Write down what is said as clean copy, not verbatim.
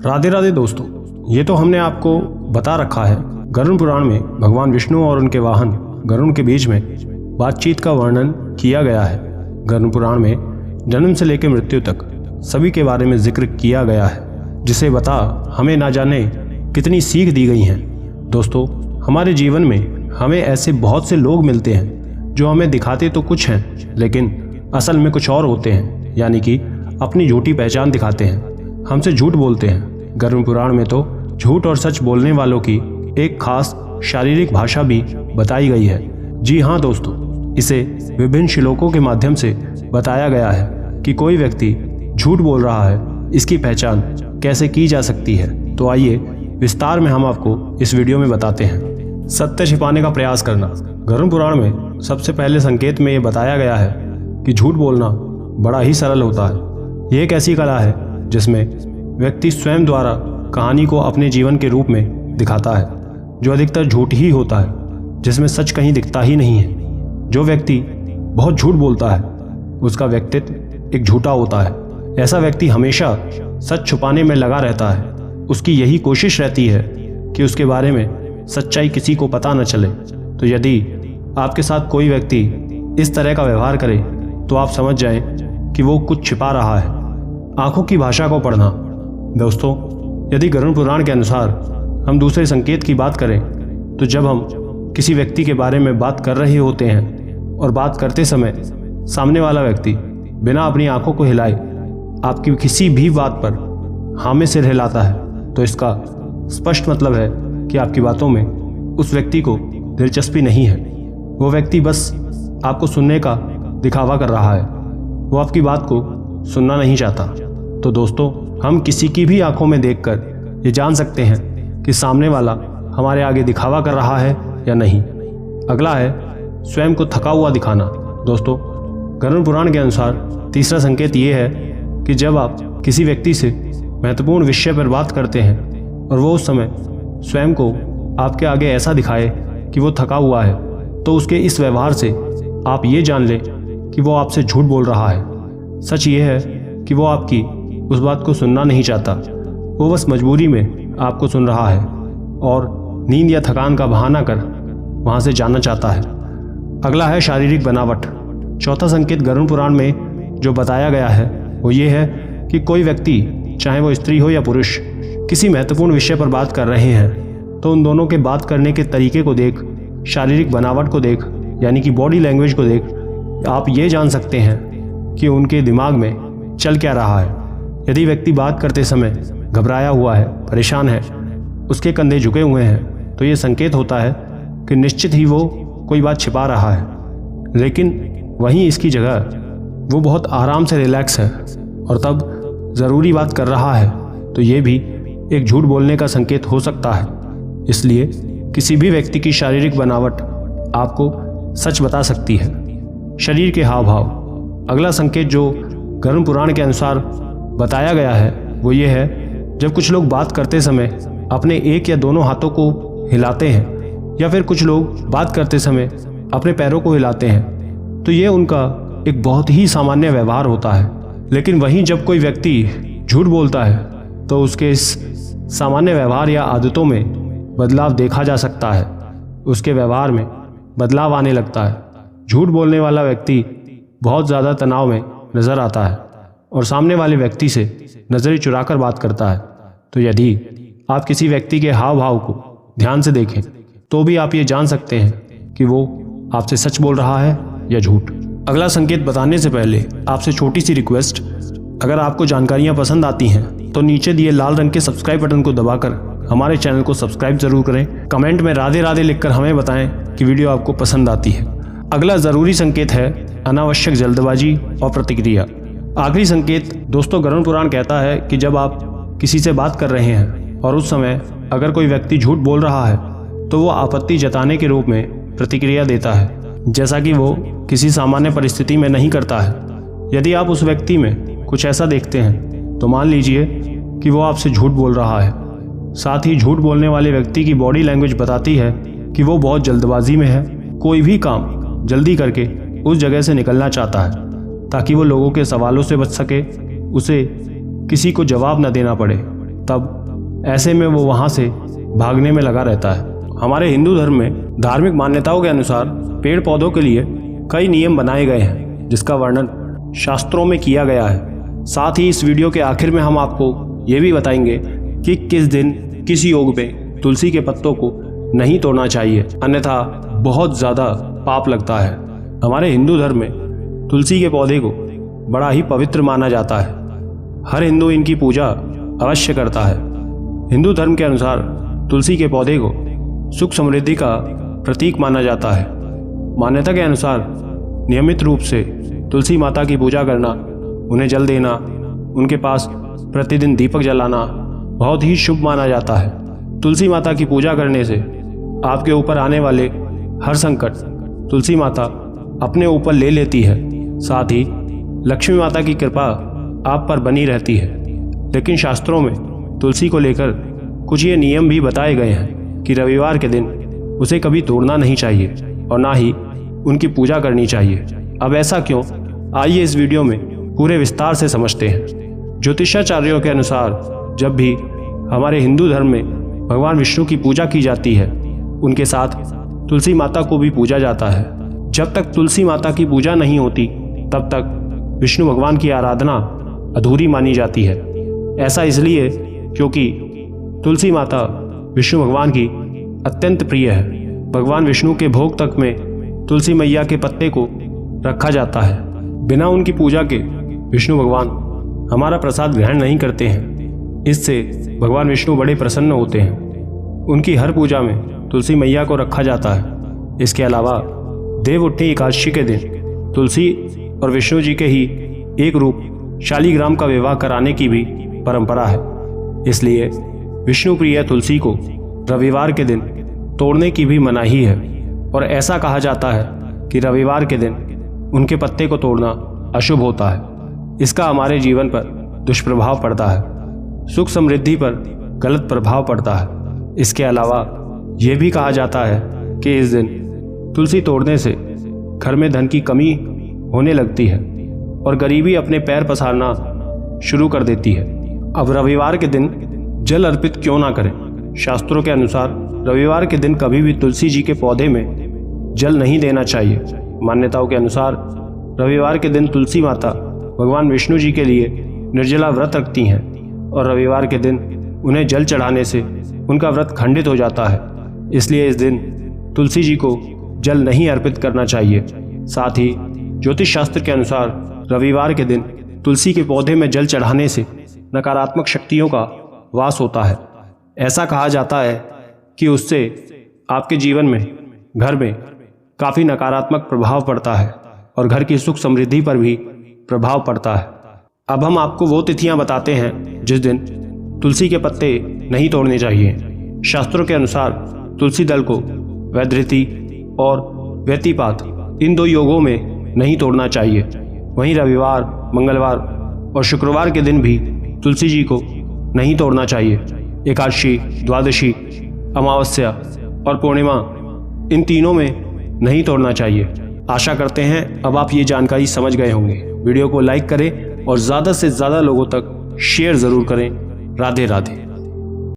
राधे राधे दोस्तों, ये तो हमने आपको बता रखा है। गरुड़ पुराण में भगवान विष्णु और उनके वाहन गरुड़ के बीच में बातचीत का वर्णन किया गया है। गरुड़ पुराण में जन्म से लेकर मृत्यु तक सभी के बारे में जिक्र किया गया है, जिसे बता हमें ना जाने कितनी सीख दी गई हैं। दोस्तों, हमारे जीवन में हमें ऐसे बहुत से लोग मिलते हैं जो हमें दिखाते तो कुछ हैं लेकिन असल में कुछ और होते हैं, यानी कि अपनी झूठी पहचान दिखाते हैं, हमसे झूठ बोलते हैं। गरुड़ पुराण में तो झूठ और सच बोलने वालों की एक खास शारीरिक भाषा भी बताई गई है। जी हाँ दोस्तों, इसे विभिन्न श्लोकों के माध्यम से बताया गया है कि कोई व्यक्ति झूठ बोल रहा है, इसकी पहचान कैसे की जा सकती है। तो आइए विस्तार में हम आपको इस वीडियो में बताते हैं। सत्य छिपाने का प्रयास करना। गरुड़ पुराण में सबसे पहले संकेत में ये बताया गया है कि झूठ बोलना बड़ा ही सरल होता है। ये एक ऐसी कला है जिसमें व्यक्ति स्वयं द्वारा कहानी को अपने जीवन के रूप में दिखाता है, जो अधिकतर झूठ ही होता है, जिसमें सच कहीं दिखता ही नहीं है। जो व्यक्ति बहुत झूठ बोलता है उसका व्यक्तित्व एक झूठा होता है। ऐसा व्यक्ति हमेशा सच छुपाने में लगा रहता है। उसकी यही कोशिश रहती है कि उसके बारे में सच्चाई किसी को पता न चले। तो यदि आपके साथ कोई व्यक्ति इस तरह का व्यवहार करे तो आप समझ जाएं कि वो कुछ छिपा रहा है। आंखों की भाषा को पढ़ना। दोस्तों, यदि गरुड़ पुराण के अनुसार हम दूसरे संकेत की बात करें तो जब हम किसी व्यक्ति के बारे में बात कर रहे होते हैं और बात करते समय सामने वाला व्यक्ति बिना अपनी आंखों को हिलाए आपकी किसी भी बात पर हाँ में सिर हिलाता है, तो इसका स्पष्ट मतलब है कि आपकी बातों में उस व्यक्ति को दिलचस्पी नहीं है। वो व्यक्ति बस आपको सुनने का दिखावा कर रहा है, वो आपकी बात को सुनना नहीं चाहता। तो दोस्तों, हम किसी की भी आंखों में देखकर ये जान सकते हैं कि सामने वाला हमारे आगे दिखावा कर रहा है या नहीं। अगला है स्वयं को थका हुआ दिखाना। दोस्तों, गरुड़ पुराण के अनुसार तीसरा संकेत ये है कि जब आप किसी व्यक्ति से महत्वपूर्ण विषय पर बात करते हैं और वो उस समय स्वयं को आपके आगे ऐसा दिखाए कि वो थका हुआ है, तो उसके इस व्यवहार से आप ये जान लें कि वो आपसे झूठ बोल रहा है। सच ये है कि वो आपकी उस बात को सुनना नहीं चाहता, वो बस मजबूरी में आपको सुन रहा है और नींद या थकान का बहाना कर वहाँ से जाना चाहता है। अगला है शारीरिक बनावट। चौथा संकेत गरुड़ पुराण में जो बताया गया है वो ये है कि कोई व्यक्ति, चाहे वो स्त्री हो या पुरुष, किसी महत्वपूर्ण विषय पर बात कर रहे हैं तो उन दोनों के बात करने के तरीके को देख, शारीरिक बनावट को देख, यानी कि बॉडी लैंग्वेज को देख, आप ये जान सकते हैं कि उनके दिमाग में चल क्या रहा है। यदि व्यक्ति बात करते समय घबराया हुआ है, परेशान है, उसके कंधे झुके हुए हैं, तो ये संकेत होता है कि निश्चित ही वो कोई बात छिपा रहा है। लेकिन वहीं इसकी जगह वो बहुत आराम से रिलैक्स है और तब ज़रूरी बात कर रहा है, तो ये भी एक झूठ बोलने का संकेत हो सकता है। इसलिए किसी भी व्यक्ति की शारीरिक बनावट आपको सच बता सकती है। शरीर के हाव भाव। अगला संकेत जो गरुड़ पुराण के अनुसार बताया गया है वो ये है, जब कुछ लोग बात करते समय अपने एक या दोनों हाथों को हिलाते हैं या फिर कुछ लोग बात करते समय अपने पैरों को हिलाते हैं, तो ये उनका एक बहुत ही सामान्य व्यवहार होता है। लेकिन वहीं जब कोई व्यक्ति झूठ बोलता है तो उसके इस सामान्य व्यवहार या आदतों में बदलाव देखा जा सकता है। उसके व्यवहार में बदलाव आने लगता है। झूठ बोलने वाला व्यक्ति बहुत ज़्यादा तनाव में नज़र आता है और सामने वाले व्यक्ति से नज़रें चुराकर बात करता है। तो यदि आप किसी व्यक्ति के हाव भाव को ध्यान से देखें तो भी आप ये जान सकते हैं कि वो आपसे सच बोल रहा है या झूठ। अगला संकेत बताने से पहले आपसे छोटी सी रिक्वेस्ट, अगर आपको जानकारियाँ पसंद आती हैं तो नीचे दिए लाल रंग के सब्सक्राइब बटन को दबाकर हमारे चैनल को सब्सक्राइब जरूर करें। कमेंट में राधे राधे लिखकर हमें बताएं कि वीडियो आपको पसंद आती है। अगला ज़रूरी संकेत है अनावश्यक जल्दबाजी और प्रतिक्रिया। आखिरी संकेत दोस्तों, गरुड़ पुराण कहता है कि जब आप किसी से बात कर रहे हैं और उस समय अगर कोई व्यक्ति झूठ बोल रहा है तो वो आपत्ति जताने के रूप में प्रतिक्रिया देता है, जैसा कि वो किसी सामान्य परिस्थिति में नहीं करता है। यदि आप उस व्यक्ति में कुछ ऐसा देखते हैं तो मान लीजिए कि वो आपसे झूठ बोल रहा है। साथ ही झूठ बोलने वाले व्यक्ति की बॉडी लैंग्वेज बताती है कि वो बहुत जल्दबाजी में है, कोई भी काम जल्दी करके उस जगह से निकलना चाहता है ताकि वो लोगों के सवालों से बच सके, उसे किसी को जवाब न देना पड़े, तब ऐसे में वो वहाँ से भागने में लगा रहता है। हमारे हिंदू धर्म में धार्मिक मान्यताओं के अनुसार पेड़ पौधों के लिए कई नियम बनाए गए हैं, जिसका वर्णन शास्त्रों में किया गया है। साथ ही इस वीडियो के आखिर में हम आपको ये भी बताएंगे कि किस दिन किस योग में तुलसी के पत्तों को नहीं तोड़ना चाहिए, अन्यथा बहुत ज़्यादा पाप लगता है। हमारे हिंदू धर्म में तुलसी के पौधे को बड़ा ही पवित्र माना जाता है। हर हिंदू इनकी पूजा अवश्य करता है। हिंदू धर्म के अनुसार तुलसी के पौधे को सुख समृद्धि का प्रतीक माना जाता है। मान्यता के अनुसार नियमित रूप से तुलसी माता की पूजा करना, उन्हें जल देना, उनके पास प्रतिदिन दीपक जलाना बहुत ही शुभ माना जाता है। तुलसी माता की पूजा करने से आपके ऊपर आने वाले हर संकट तुलसी माता अपने ऊपर ले लेती है। साथ ही लक्ष्मी माता की कृपा आप पर बनी रहती है। लेकिन शास्त्रों में तुलसी को लेकर कुछ ये नियम भी बताए गए हैं कि रविवार के दिन उसे कभी तोड़ना नहीं चाहिए और ना ही उनकी पूजा करनी चाहिए। अब ऐसा क्यों, आइए इस वीडियो में पूरे विस्तार से समझते हैं। ज्योतिषाचार्यों के अनुसार जब भी हमारे हिंदू धर्म में भगवान विष्णु की पूजा की जाती है, उनके साथ तुलसी माता को भी पूजा जाता है। जब तक तुलसी माता की पूजा नहीं होती तब तक विष्णु भगवान की आराधना अधूरी मानी जाती है। ऐसा इसलिए क्योंकि तुलसी माता विष्णु भगवान की अत्यंत प्रिय है। भगवान विष्णु के भोग तक में तुलसी मैया के पत्ते को रखा जाता है। बिना उनकी पूजा के विष्णु भगवान हमारा प्रसाद ग्रहण नहीं करते हैं। इससे भगवान विष्णु बड़े प्रसन्न होते हैं। उनकी हर पूजा में तुलसी मैया को रखा जाता है। इसके अलावा देवउठनी एकादशी के दिन तुलसी और विष्णु जी के ही एक रूप शालिग्राम का विवाह कराने की भी परंपरा है। इसलिए विष्णु प्रिय तुलसी को रविवार के दिन तोड़ने की भी मनाही है और ऐसा कहा जाता है कि रविवार के दिन उनके पत्ते को तोड़ना अशुभ होता है। इसका हमारे जीवन पर दुष्प्रभाव पड़ता है, सुख समृद्धि पर गलत प्रभाव पड़ता है। इसके अलावा यह भी कहा जाता है कि इस दिन तुलसी तोड़ने से घर में धन की कमी होने लगती है और गरीबी अपने पैर पसारना शुरू कर देती है। अब रविवार के दिन जल अर्पित क्यों ना करें? शास्त्रों के अनुसार रविवार के दिन कभी भी तुलसी जी के पौधे में जल नहीं देना चाहिए। मान्यताओं के अनुसार रविवार के दिन तुलसी माता भगवान विष्णु जी के लिए निर्जला व्रत रखती हैं और रविवार के दिन उन्हें जल चढ़ाने से उनका व्रत खंडित हो जाता है। इसलिए इस दिन तुलसी जी को जल नहीं अर्पित करना चाहिए। साथ ही ज्योतिष शास्त्र के अनुसार रविवार के दिन तुलसी के पौधे में जल चढ़ाने से नकारात्मक शक्तियों का वास होता है। ऐसा कहा जाता है कि उससे आपके जीवन में, घर में काफ़ी नकारात्मक प्रभाव पड़ता है और घर की सुख समृद्धि पर भी प्रभाव पड़ता है। अब हम आपको वो तिथियां बताते हैं जिस दिन तुलसी के पत्ते नहीं तोड़ने चाहिए। शास्त्रों के अनुसार तुलसी दल को वैधृति और व्यतिपात इन दो योगों में नहीं तोड़ना चाहिए। वहीं रविवार, मंगलवार और शुक्रवार के दिन भी तुलसी जी को नहीं तोड़ना चाहिए। एकादशी, द्वादशी, अमावस्या और पूर्णिमा इन तीनों में नहीं तोड़ना चाहिए। आशा करते हैं अब आप ये जानकारी समझ गए होंगे। वीडियो को लाइक करें और ज़्यादा से ज़्यादा लोगों तक शेयर ज़रूर करें। राधे राधे।